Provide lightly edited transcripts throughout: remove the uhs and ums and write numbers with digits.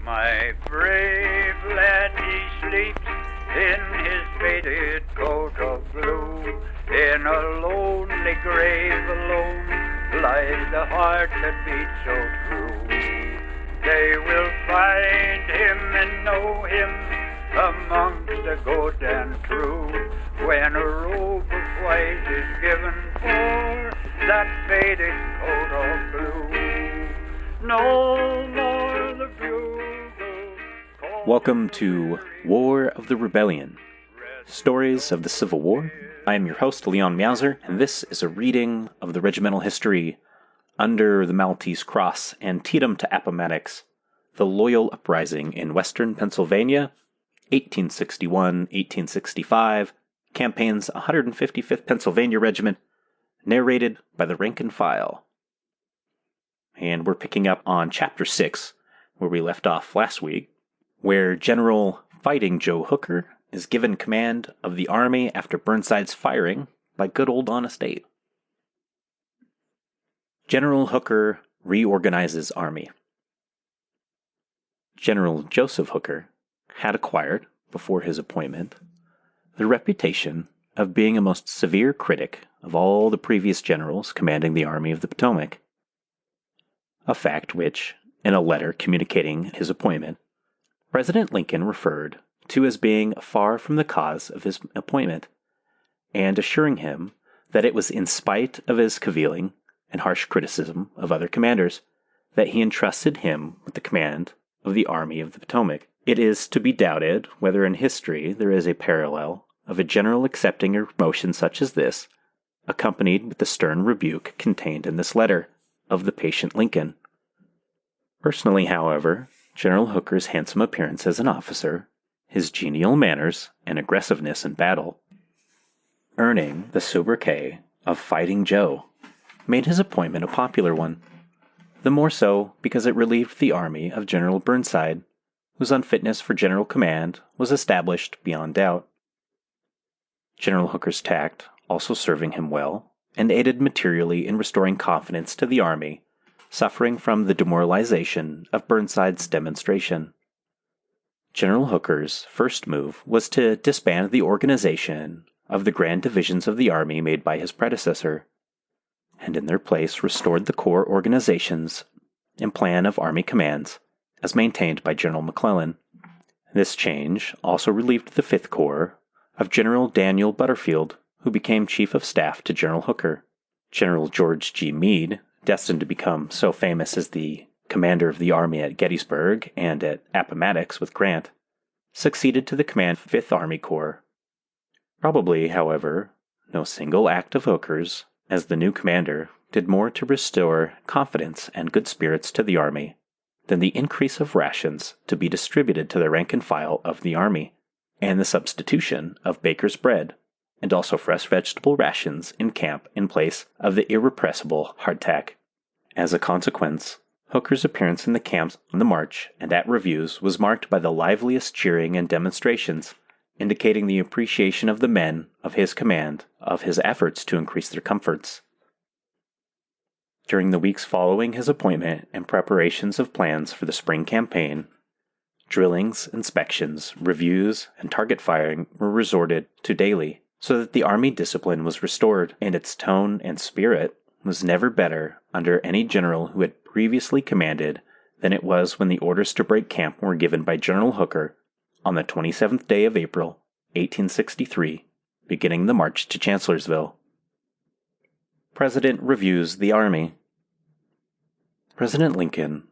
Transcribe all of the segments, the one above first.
My brave lad, he sleeps in his faded coat of blue. In a lonely grave alone lies the heart that beats so true. They will find him and know him amongst the good and true, when a robe of white is given for that faded coat of blue. No more the bugle. Welcome to War of the Rebellion, Stories of the Civil War. I am your host, Leon Mauser, and this is a reading of the regimental history under the Maltese Cross, Antietam to Appomattox, the Loyal Uprising in Western Pennsylvania, 1861-1865, campaigns 155th Pennsylvania Regiment, narrated by the rank and file. And we're picking up on Chapter 6, where we left off last week, where General Fighting Joe Hooker is given command of the army after Burnside's firing by good old Honest Abe. General Hooker reorganizes army. General Joseph Hooker had acquired, before his appointment, the reputation of being a most severe critic of all the previous generals commanding the Army of the Potomac, a fact which, in a letter communicating his appointment, President Lincoln referred to as being far from the cause of his appointment, and assuring him that it was in spite of his cavilling and harsh criticism of other commanders that he entrusted him with the command of the Army of the Potomac. It is to be doubted whether in history there is a parallel of a general accepting a promotion such as this, accompanied with the stern rebuke contained in this letter of the patient Lincoln. Personally, however, General Hooker's handsome appearance as an officer, his genial manners and aggressiveness in battle, earning the sobriquet of Fighting Joe, made his appointment a popular one, the more so because it relieved the army of General Burnside, whose unfitness for general command was established beyond doubt. General Hooker's tact also serving him well, and aided materially in restoring confidence to the army, suffering from the demoralization of Burnside's demonstration. General Hooker's first move was to disband the organization of the grand divisions of the army made by his predecessor, and in their place restored the corps organizations and plan of army commands as maintained by General McClellan. This change also relieved the Fifth Corps of General Daniel Butterfield, who became Chief of Staff to General Hooker. General George G. Meade, destined to become so famous as the commander of the army at Gettysburg and at Appomattox with Grant, succeeded to the command of 5th Army Corps. Probably, however, no single act of Hooker's as the new commander did more to restore confidence and good spirits to the army than the increase of rations to be distributed to the rank and file of the army, and the substitution of baker's bread, and also fresh vegetable rations in camp in place of the irrepressible hardtack. As a consequence, Hooker's appearance in the camps on the march and at reviews was marked by the liveliest cheering and demonstrations, indicating the appreciation of the men of his command of his efforts to increase their comforts. During the weeks following his appointment and preparations of plans for the spring campaign, drillings, inspections, reviews, and target firing were resorted to daily, so that the army discipline was restored, and its tone and spirit was never better under any general who had previously commanded than it was when the orders to break camp were given by General Hooker on the 27th day of April, 1863, beginning the march to Chancellorsville. President reviews the army. President Lincoln,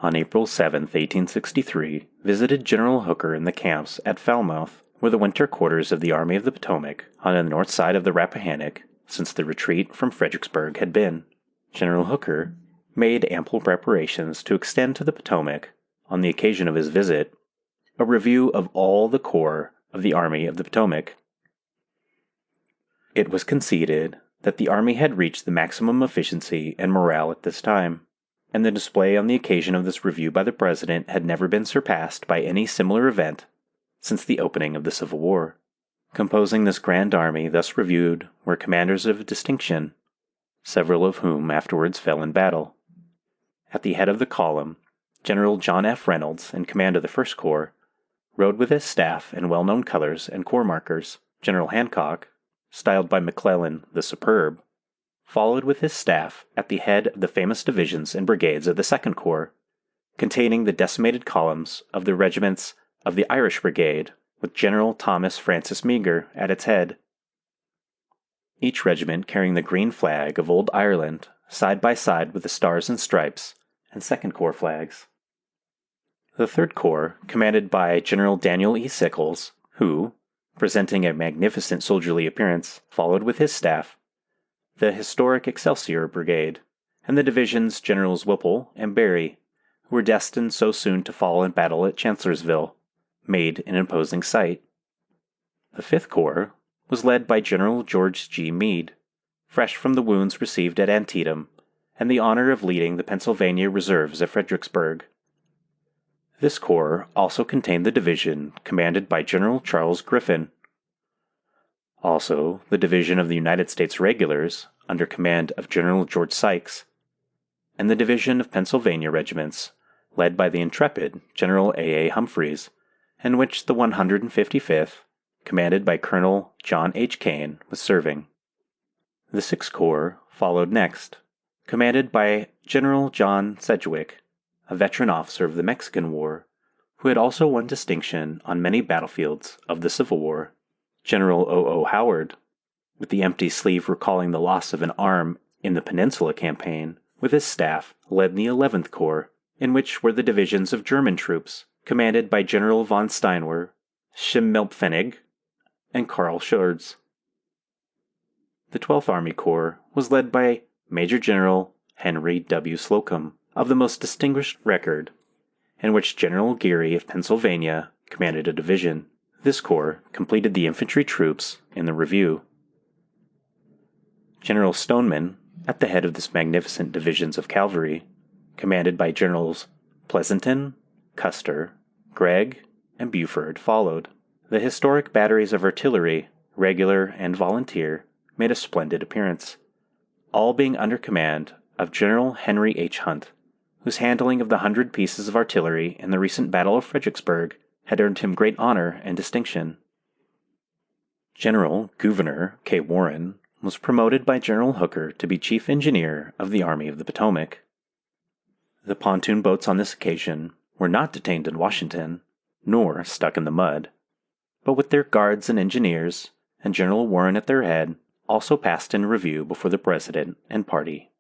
on April 7, 1863, visited General Hooker in the camps at Falmouth, where the winter quarters of the Army of the Potomac, on the north side of the Rappahannock, since the retreat from Fredericksburg had been. General Hooker made ample preparations to extend to the Potomac, on the occasion of his visit, a review of all the corps of the Army of the Potomac. It was conceded that the Army had reached the maximum efficiency and morale at this time, and the display on the occasion of this review by the President had never been surpassed by any similar event since the opening of the Civil War. Composing this grand army thus reviewed were commanders of distinction, several of whom afterwards fell in battle. At the head of the column, General John F. Reynolds, in command of the First Corps, rode with his staff in well-known colors and corps markers. General Hancock, styled by McClellan the Superb, followed with his staff at the head of the famous divisions and brigades of the Second Corps, containing the decimated columns of the regiments of the Irish Brigade, with General Thomas Francis Meagher at its head. Each regiment carrying the green flag of Old Ireland, side by side with the Stars and Stripes and Second Corps flags. The Third Corps, commanded by General Daniel E. Sickles, who, presenting a magnificent soldierly appearance, followed with his staff, the historic Excelsior Brigade, and the divisions Generals Whipple and Berry, who were destined so soon to fall in battle at Chancellorsville, made an imposing sight. The Fifth Corps was led by General George G. Meade, fresh from the wounds received at Antietam and the honor of leading the Pennsylvania reserves at Fredericksburg. This corps also contained the division commanded by General Charles Griffin. Also, the division of the United States Regulars, under command of General George Sykes, and the division of Pennsylvania regiments, led by the intrepid General A. Humphreys, in which the 155th, commanded by Colonel John H. Kane, was serving. The Sixth Corps followed next, commanded by General John Sedgwick, a veteran officer of the Mexican War, who had also won distinction on many battlefields of the Civil War. General O. Howard, with the empty sleeve recalling the loss of an arm in the Peninsula Campaign, with his staff, led the 11th Corps, in which were the divisions of German troops, commanded by General von Steinwehr, Schimmelpfennig, and Karl Schurz. The 12th Army Corps was led by Major General Henry W. Slocum, of the most distinguished record, in which General Geary of Pennsylvania commanded a division. This corps completed the infantry troops in the review. General Stoneman, at the head of this magnificent divisions of cavalry, commanded by Generals Pleasanton, Custer, Gregg, and Buford, followed. The historic batteries of artillery, regular and volunteer, made a splendid appearance, all being under command of General Henry H. Hunt, whose handling of the 100 pieces of artillery in the recent Battle of Fredericksburg had earned him great honor and distinction. General Gouverneur K. Warren was promoted by General Hooker to be chief engineer of the Army of the Potomac. The pontoon boats on this occasion were not detained in Washington, nor stuck in the mud, but with their guards and engineers, and General Warren at their head, also passed in review before the President and party.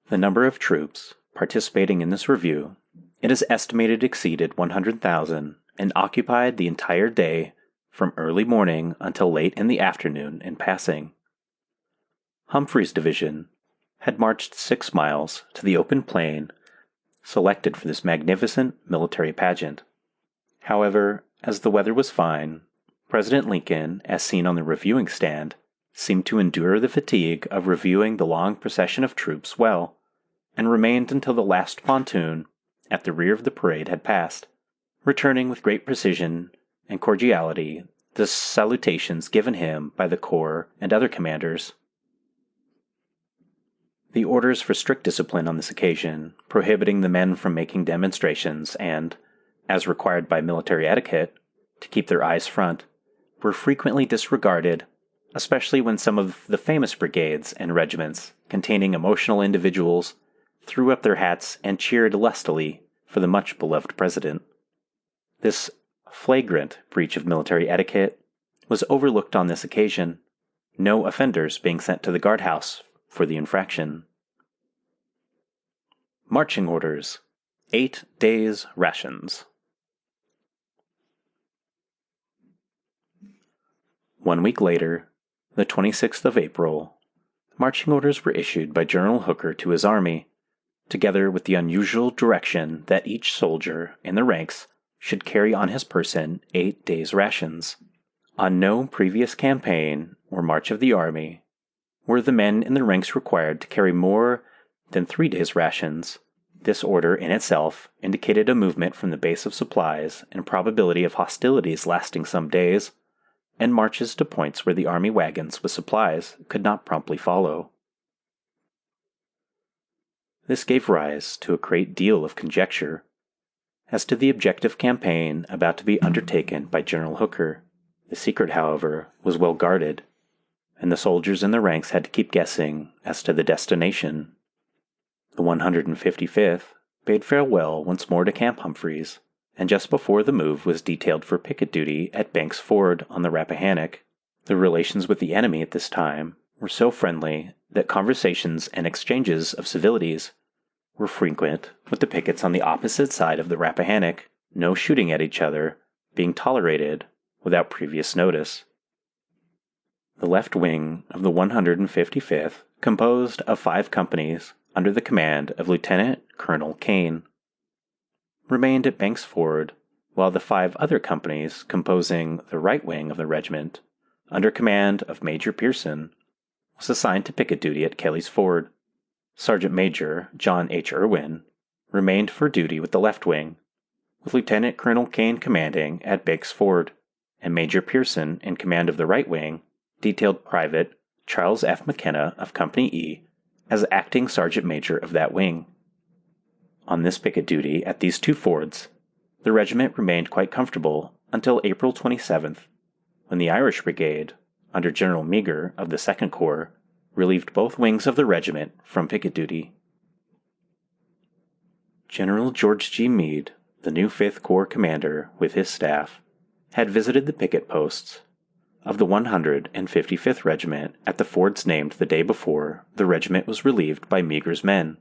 The number of troops participating in this review, it is estimated exceeded 100,000 and occupied the entire day from early morning until late in the afternoon in passing. Humphreys' division had marched 6 miles to the open plain selected for this magnificent military pageant. However, as the weather was fine, President Lincoln, as seen on the reviewing stand, seemed to endure the fatigue of reviewing the long procession of troops well, and remained until the last pontoon at the rear of the parade had passed, returning with great precision and cordiality the salutations given him by the corps and other commanders. The orders for strict discipline on this occasion, prohibiting the men from making demonstrations and, as required by military etiquette, to keep their eyes front, were frequently disregarded, especially when some of the famous brigades and regiments containing emotional individuals threw up their hats and cheered lustily for the much-beloved president. This flagrant breach of military etiquette was overlooked on this occasion, no offenders being sent to the guardhouse for the infraction. Marching Orders. 8 days' rations. 1 week later, the 26th of April, marching orders were issued by General Hooker to his army, together with the unusual direction that each soldier in the ranks should carry on his person 8 days' rations. On no previous campaign or march of the army were the men in the ranks required to carry more than 3 days' rations. This order in itself indicated a movement from the base of supplies and probability of hostilities lasting some days, and marches to points where the army wagons with supplies could not promptly follow. This gave rise to a great deal of conjecture as to the objective campaign about to be undertaken by General Hooker. The secret, however, was well guarded, and the soldiers in the ranks had to keep guessing as to the destination. The 155th bade farewell once more to Camp Humphreys, and just before the move was detailed for picket duty at Banks Ford on the Rappahannock. The relations with the enemy at this time were so friendly that conversations and exchanges of civilities were frequent, with the pickets on the opposite side of the Rappahannock, no shooting at each other being tolerated without previous notice. The left wing of the 155th, composed of 5 companies under the command of Lieutenant Colonel Kane, remained at Banks Ford, while the 5 other companies composing the right wing of the regiment, under command of Major Pearson, was assigned to picket duty at Kelly's Ford. Sergeant Major John H. Irwin remained for duty with the left wing, with Lieutenant Colonel Kane commanding at Banks Ford, and Major Pearson in command of the right wing detailed Private Charles F. McKenna of Company E as acting sergeant major of that wing. On this picket duty at these 2 fords, the regiment remained quite comfortable until April 27th, when the Irish Brigade, under General Meagher of the 2nd Corps, relieved both wings of the regiment from picket duty. General George G. Meade, the new 5th Corps commander with his staff, had visited the picket posts of the 155th Regiment at the fords named the day before the regiment was relieved by Meagher's men.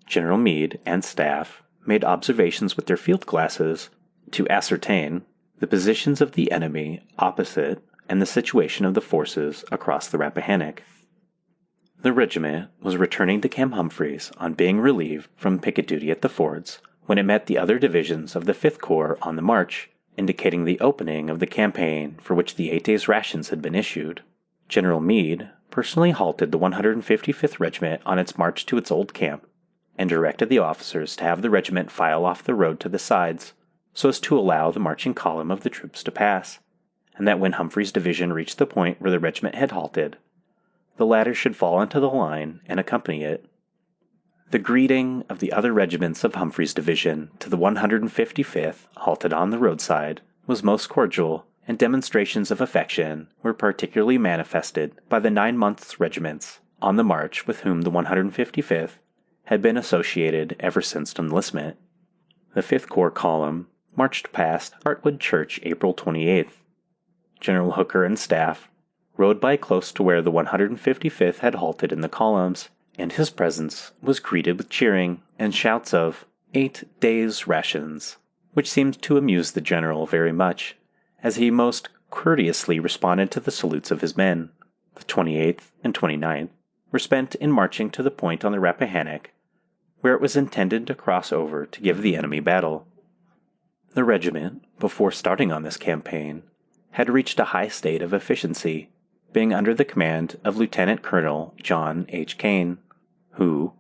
General Meade and staff made observations with their field glasses to ascertain the positions of the enemy opposite and the situation of the forces across the Rappahannock. The regiment was returning to Camp Humphreys on being relieved from picket duty at the fords when it met the other divisions of the 5th Corps on the march, indicating the opening of the campaign for which the 8 days' rations had been issued. General Meade personally halted the 155th Regiment on its march to its old camp and directed the officers to have the regiment file off the road to the sides so as to allow the marching column of the troops to pass, and that when Humphreys' division reached the point where the regiment had halted, the latter should fall into the line and accompany it. The greeting of the other regiments of Humphreys' division to the 155th, halted on the roadside, was most cordial, and demonstrations of affection were particularly manifested by the 9 months' regiments on the march with whom the 155th had been associated ever since enlistment. The 5th Corps column marched past Hartwood Church April 28th. General Hooker and staff rode by close to where the 155th had halted in the columns, and his presence was greeted with cheering and shouts of 8 days' rations, which seemed to amuse the general very much, as he most courteously responded to the salutes of his men. The 28th and 29th were spent in marching to the point on the Rappahannock, where it was intended to cross over to give the enemy battle. The regiment, before starting on this campaign, had reached a high state of efficiency, being under the command of Lieutenant Colonel John H. Kane, who,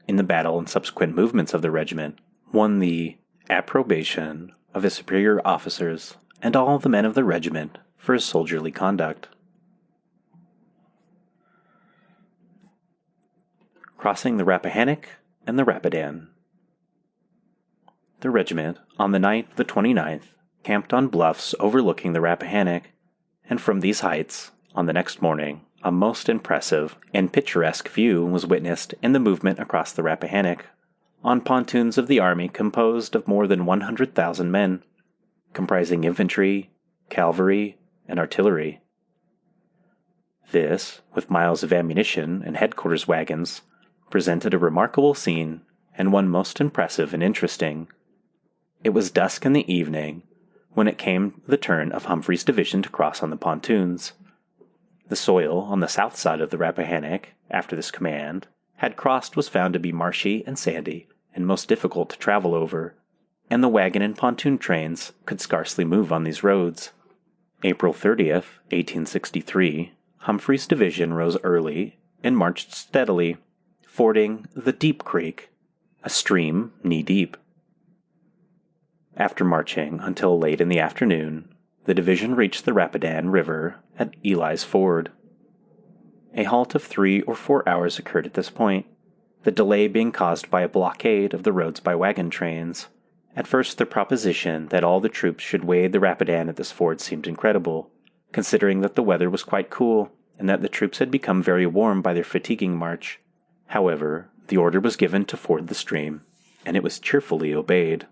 in the battle and subsequent movements of the regiment, won the approbation of his superior officers and all the men of the regiment for his soldierly conduct. Crossing the Rappahannock and the Rapidan. The regiment, on the night of the 29th, camped on bluffs overlooking the Rappahannock, and from these heights, on the next morning, a most impressive and picturesque view was witnessed in the movement across the Rappahannock, on pontoons of the army composed of more than 100,000 men, comprising infantry, cavalry, and artillery. This, with miles of ammunition and headquarters wagons, presented a remarkable scene and one most impressive and interesting. It was dusk in the evening when it came the turn of Humphreys' division to cross on the pontoons. The soil on the south side of the Rappahannock, after this command had crossed, was found to be marshy and sandy and most difficult to travel over, and the wagon and pontoon trains could scarcely move on these roads. April 30th, 1863, Humphreys' division rose early and marched steadily, fording the Deep Creek, a stream knee-deep. After marching until late in the afternoon, the division reached the Rapidan River at Eli's Ford. A halt of 3 or 4 hours occurred at this point, the delay being caused by a blockade of the roads by wagon trains. At first, the proposition that all the troops should wade the Rapidan at this ford seemed incredible, considering that the weather was quite cool and that the troops had become very warm by their fatiguing march. However, the order was given to ford the stream, and it was cheerfully obeyed.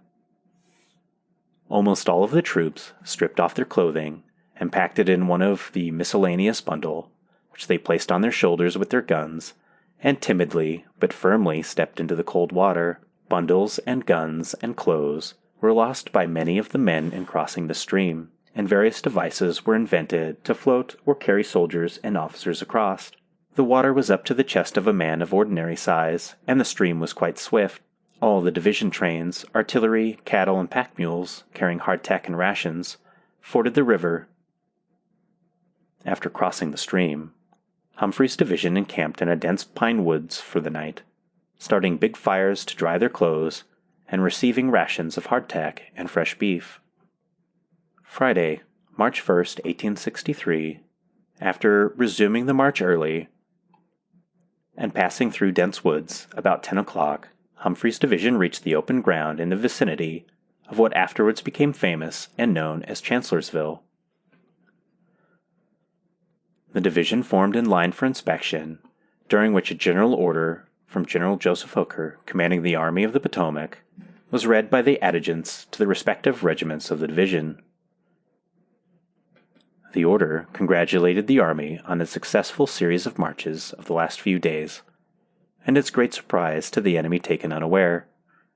Almost all of the troops stripped off their clothing and packed it in one of the miscellaneous bundle, which they placed on their shoulders with their guns, and timidly but firmly stepped into the cold water. Bundles and guns and clothes were lost by many of the men in crossing the stream, and various devices were invented to float or carry soldiers and officers across. The water was up to the chest of a man of ordinary size, and the stream was quite swift. All the division trains, artillery, cattle, and pack mules, carrying hardtack and rations, forded the river. After crossing the stream, Humphrey's division encamped in a dense pine woods for the night, starting big fires to dry their clothes and receiving rations of hardtack and fresh beef. Friday, March 1st, 1863, after resuming the march early and passing through dense woods about 10 o'clock, Humphrey's division reached the open ground in the vicinity of what afterwards became famous and known as Chancellorsville. The division formed in line for inspection, during which a general order from General Joseph Hooker, commanding the Army of the Potomac, was read by the adjutants to the respective regiments of the division. The order congratulated the army on its successful series of marches of the last few days, and its great surprise to the enemy taken unaware,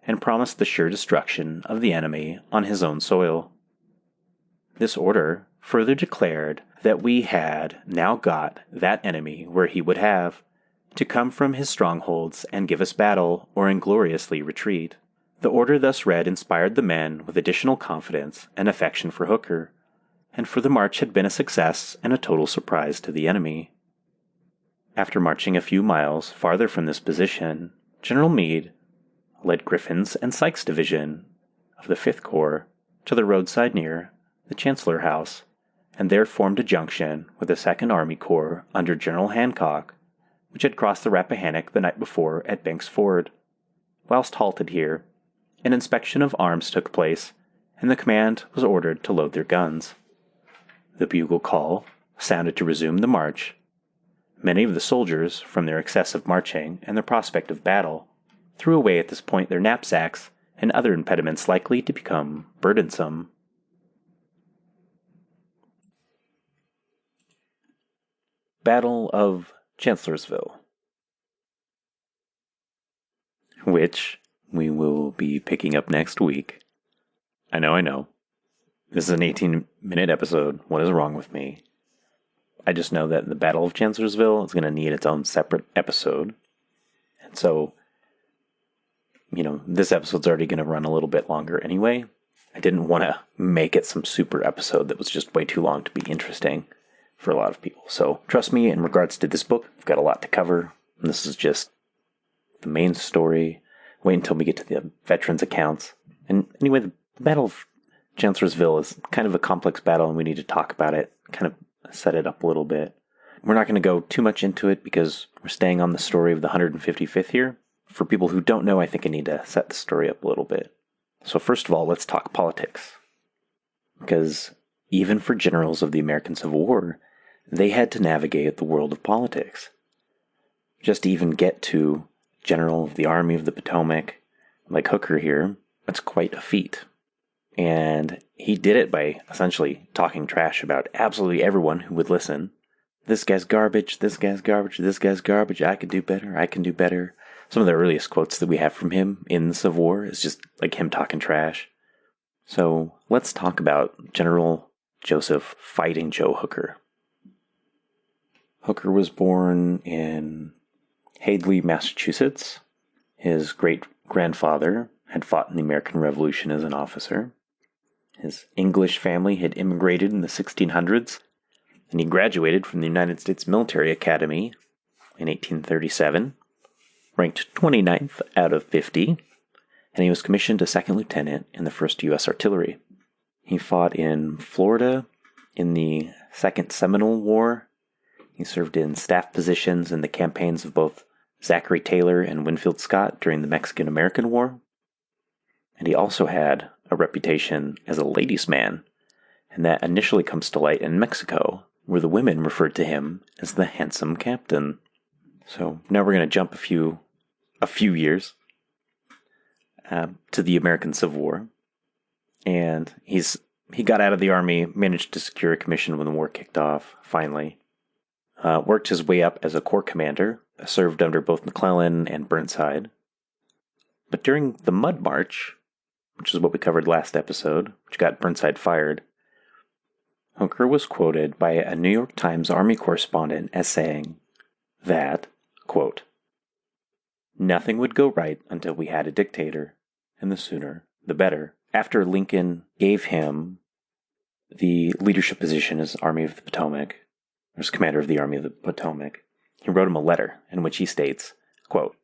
and promised the sure destruction of the enemy on his own soil. This order further declared that we had now got that enemy where he would have, to come from his strongholds and give us battle or ingloriously retreat. The order thus read inspired the men with additional confidence and affection for Hooker, and for the march had been a success and a total surprise to the enemy. After marching a few miles farther from this position, General Meade led Griffin's and Sykes' division of the 5th Corps to the roadside near the Chancellor House, and there formed a junction with the 2nd Army Corps under General Hancock, which had crossed the Rappahannock the night before at Banks Ford. Whilst halted here, an inspection of arms took place, and the command was ordered to load their guns. The bugle call sounded to resume the march. Many of the soldiers, from their excessive marching and the prospect of battle, threw away at this point their knapsacks and other impediments likely to become burdensome. Battle of Chancellorsville, which we will be picking up next week. I know. This is an 18-minute episode. What is wrong with me? I just know that the Battle of Chancellorsville is going to need its own separate episode. And so, this episode's already going to run a little bit longer anyway. I didn't want to make it some super episode that was just way too long to be interesting for a lot of people. So trust me, in regards to this book, I've got a lot to cover. And this is just the main story. Wait until we get to the veterans' accounts. And anyway, the Battle of Chancellorsville is kind of a complex battle, and we need to talk about it, kind of set it up a little bit. We're not going to go too much into it because we're staying on the story of the 155th here. For people who don't know, I think I need to set the story up a little bit. So first of all, let's talk politics. Because even for generals of the American Civil War, they had to navigate the world of politics. Just to even get to General of the Army of the Potomac, like Hooker here, that's quite a feat. And he did it by essentially talking trash about absolutely everyone who would listen. This guy's garbage, this guy's garbage, this guy's garbage, I can do better. Some of the earliest quotes that we have from him in the Civil War is just like him talking trash. So let's talk about General Joseph Fighting Joe Hooker. Hooker was born in Hadley, Massachusetts. His great-grandfather had fought in the American Revolution as an officer. His English family had immigrated in the 1600s, and he graduated from the United States Military Academy in 1837, ranked 29th out of 50, and he was commissioned a second lieutenant in the 1st U.S. Artillery. He fought in Florida in the Second Seminole War. He served in staff positions in the campaigns of both Zachary Taylor and Winfield Scott during the Mexican-American War. And he also had a reputation as a ladies' man, and that initially comes to light in Mexico, where the women referred to him as the handsome captain. So now we're going to jump a few years to the American Civil War, and he got out of the Army, managed to secure a commission when the war kicked off, finally. Worked his way up as a corps commander, served under both McClellan and Burnside. But during the Mud March, which is what we covered last episode, which got Burnside fired, Hooker was quoted by a New York Times Army correspondent as saying that, quote, "Nothing would go right until we had a dictator, and the sooner, the better." After Lincoln gave him the leadership position as Army of the Potomac, as commander of the Army of the Potomac, he wrote him a letter in which he states, quote,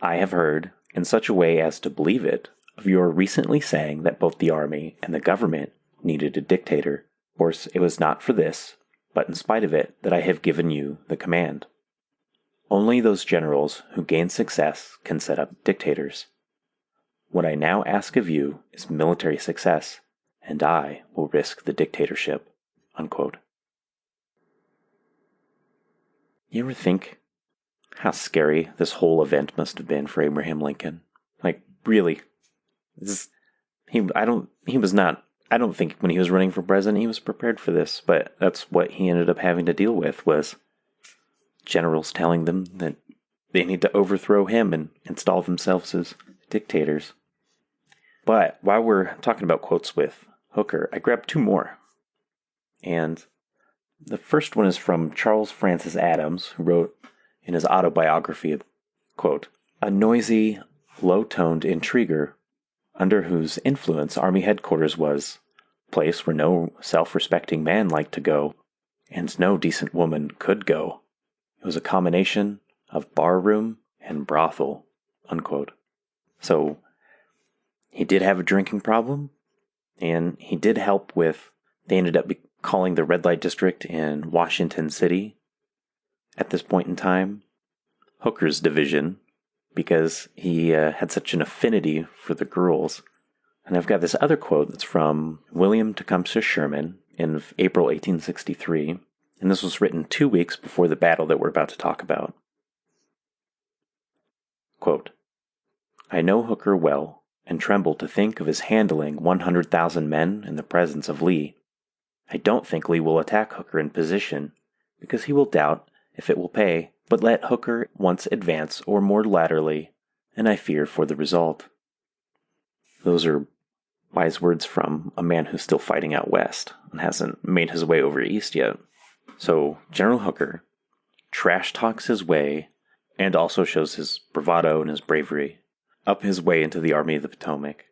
"I have heard, in such a way as to believe it, of your recently saying that both the Army and the government needed a dictator. Of course, it was not for this, but in spite of it, that I have given you the command. Only those generals who gain success can set up dictators. What I now ask of you is military success, and I will risk the dictatorship." Unquote. You ever think how scary this whole event must have been for Abraham Lincoln? Like, really? I don't think when he was running for president he was prepared for this, but that's what he ended up having to deal with, was generals telling them that they need to overthrow him and install themselves as dictators. But while we're talking about quotes with Hooker, I grabbed two more. And the first one is from Charles Francis Adams, who wrote in his autobiography, quote, "A noisy, low-toned intriguer, under whose influence Army headquarters was a place where no self-respecting man liked to go, and no decent woman could go. It was a combination of bar-room and brothel." Unquote. So, he did have a drinking problem, and he did help with, they ended up calling the red light district in Washington City at this point in time Hooker's division, because he had such an affinity for the girls. And I've got this other quote that's from William Tecumseh Sherman in April 1863, and this was written 2 weeks before the battle that we're about to talk about. Quote, "I know Hooker well, and tremble to think of his handling 100,000 men in the presence of Lee. I don't think Lee will attack Hooker in position, because he will doubt if it will pay, but let Hooker once advance or more laterally, and I fear for the result." Those are wise words from a man who's still fighting out west and hasn't made his way over east yet. So General Hooker trash talks his way, and also shows his bravado and his bravery, up his way into the Army of the Potomac,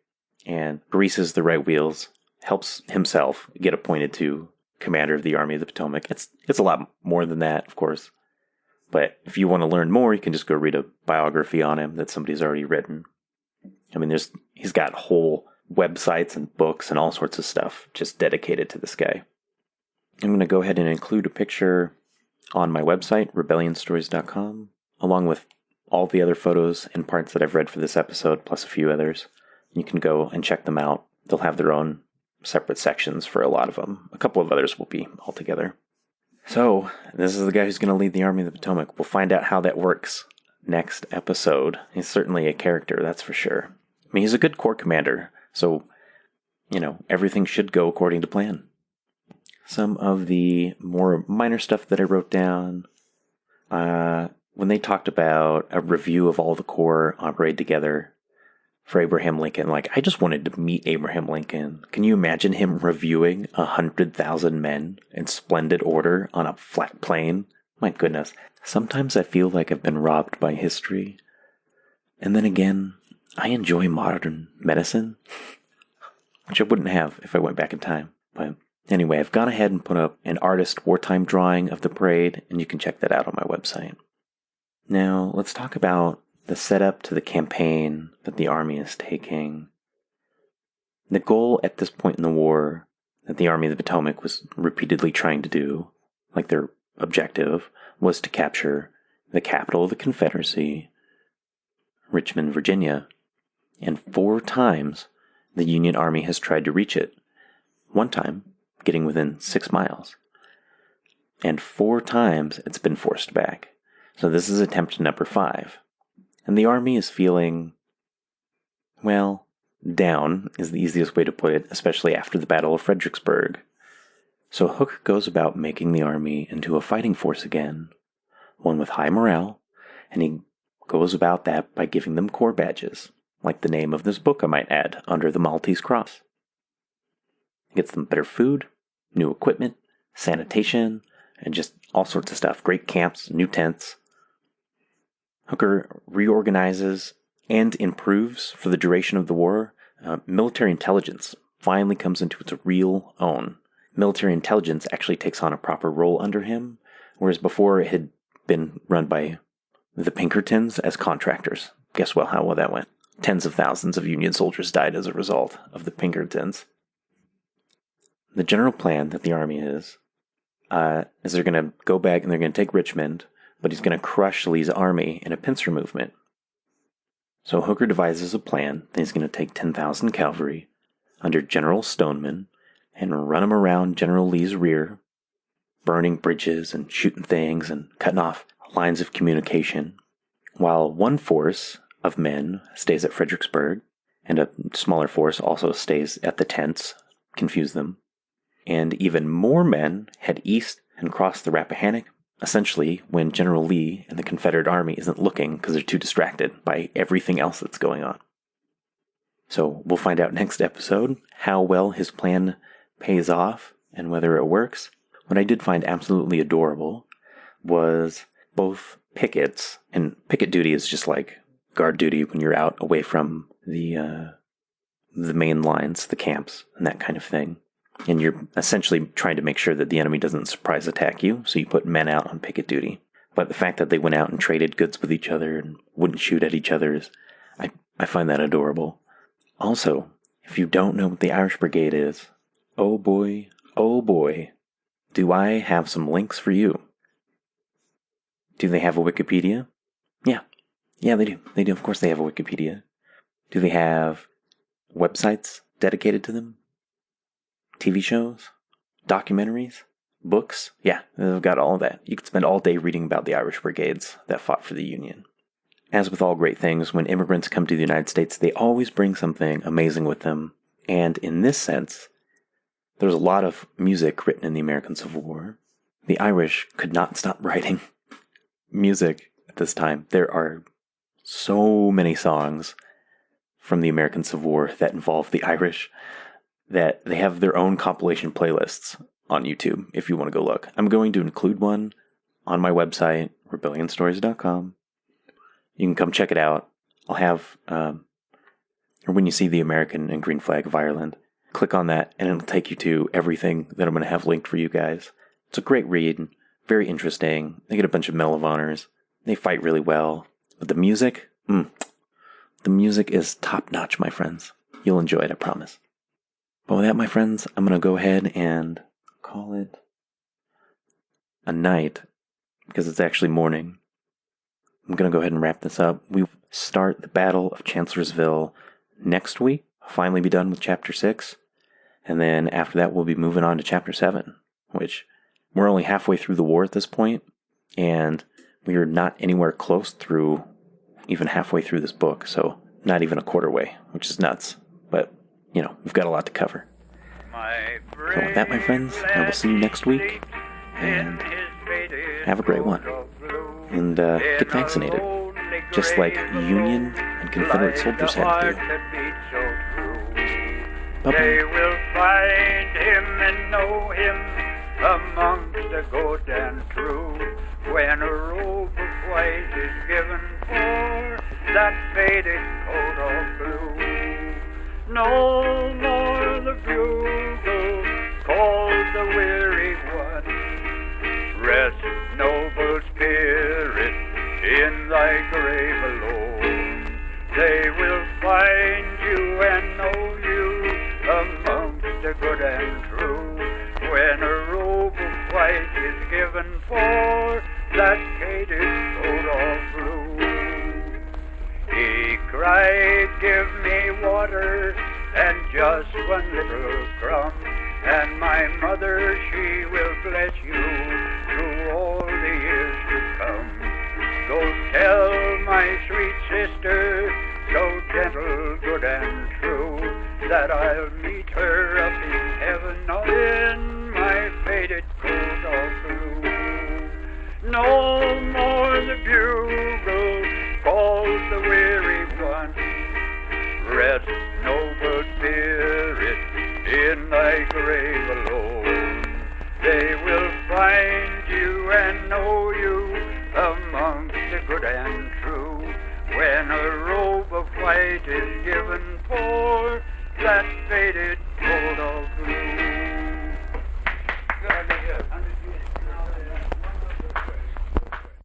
and greases the right wheels, helps himself get appointed to commander of the Army of the Potomac. It's a lot more than that, of course. But if you want to learn more, you can just go read a biography on him that somebody's already written. I mean, he's got whole websites and books and all sorts of stuff just dedicated to this guy. I'm going to go ahead and include a picture on my website, rebellionstories.com, along with all the other photos and parts that I've read for this episode, plus a few others. You can go and check them out. They'll have their own separate sections for a lot of them. A couple of others will be all together. So, this is the guy who's going to lead the Army of the Potomac. We'll find out how that works next episode. He's certainly a character, that's for sure. I mean, he's a good corps commander, so, everything should go according to plan. Some of the more minor stuff that I wrote down, when they talked about a review of all the corps operated together for Abraham Lincoln, I just wanted to meet Abraham Lincoln. Can you imagine him reviewing 100,000 men in splendid order on a flat plain? My goodness. Sometimes I feel like I've been robbed by history. And then again, I enjoy modern medicine, which I wouldn't have if I went back in time. But anyway, I've gone ahead and put up an artist wartime drawing of the parade, and you can check that out on my website. Now, let's talk about the setup to the campaign that the Army is taking. The goal at this point in the war that the Army of the Potomac was repeatedly trying to do, their objective, was to capture the capital of the Confederacy, Richmond, Virginia, and 4 times the Union Army has tried to reach it. One time, getting within 6 miles. And 4 times it's been forced back. So this is attempt number 5. And the Army is feeling, well, down is the easiest way to put it, especially after the Battle of Fredericksburg. So Hooker goes about making the Army into a fighting force again, one with high morale, and he goes about that by giving them corps badges, like the name of this book I might add, under the Maltese cross. He gets them better food, new equipment, sanitation, and just all sorts of stuff. Great camps, new tents. Hooker reorganizes and improves for the duration of the war. Military intelligence finally comes into its real own. Military intelligence actually takes on a proper role under him, whereas before it had been run by the Pinkertons as contractors. Guess how well that went. Tens of thousands of Union soldiers died as a result of the Pinkertons. The general plan that the Army is they're going to go back and they're going to take Richmond, but he's going to crush Lee's army in a pincer movement. So Hooker devises a plan that he's going to take 10,000 cavalry under General Stoneman and run them around General Lee's rear, burning bridges and shooting things and cutting off lines of communication, while one force of men stays at Fredericksburg, and a smaller force also stays at the tents, confuse them, and even more men head east and cross the Rappahannock, essentially when General Lee and the Confederate Army isn't looking because they're too distracted by everything else that's going on. So we'll find out next episode how well his plan pays off and whether it works. What I did find absolutely adorable was both pickets, and picket duty is just like guard duty when you're out away from the main lines, the camps, and that kind of thing. And you're essentially trying to make sure that the enemy doesn't surprise attack you, so you put men out on picket duty. But the fact that they went out and traded goods with each other and wouldn't shoot at each other, I find that adorable. Also, if you don't know what the Irish Brigade is, oh boy, do I have some links for you. Do they have a Wikipedia? Yeah, they do. They do. Of course they have a Wikipedia. Do they have websites dedicated to them? TV shows? Documentaries? Books? Yeah, they've got all of that. You could spend all day reading about the Irish Brigades that fought for the Union. As with all great things, when immigrants come to the United States, they always bring something amazing with them. And in this sense, there's a lot of music written in the American Civil War. The Irish could not stop writing music at this time. There are so many songs from the American Civil War that involve the Irish that they have their own compilation playlists on YouTube if you want to go look. I'm going to include one on my website, rebellionstories.com. You can come check it out. I'll have, or when you see the American and green flag of Ireland, click on that and it'll take you to everything that I'm going to have linked for you guys. It's a great read, very interesting. They get a bunch of Medal of Honors. They fight really well. But the music, the music is top notch, my friends. You'll enjoy it, I promise. But with that, my friends, I'm going to go ahead and call it a night because it's actually morning. I'm going to go ahead and wrap this up. We start the Battle of Chancellorsville next week. Finally be done with Chapter 6. And then after that, we'll be moving on to Chapter 7, which we're only halfway through the war at this point, and we are not anywhere close through even halfway through this book, so not even a quarter way, which is nuts. But, we've got a lot to cover. So with that, my friends, I will see you next week, and have a great one. And get vaccinated, just like Union and Confederate soldiers had to do. Bye-bye. They will find him and know him amongst the good and true, when a robe of white is given for that faded coat of blue. No more the bugle calls the weary one. Rest, noble spirit, in thy grave alone. They will find you and know you amongst the good and true, when a robe of white is given for that faded coat of blue. cried, give me water and just one little crumb, and my mother, she will bless you through all the years to come. Go tell my sweet sister, so gentle, good and true, that I'll meet her up in heaven in my faded coat of blue. No more the bugle calls the weary one. Rest, noble spirit, in thy grave alone. They will find you and know you amongst the good and true, when a robe of white is given for that faded coat of blue.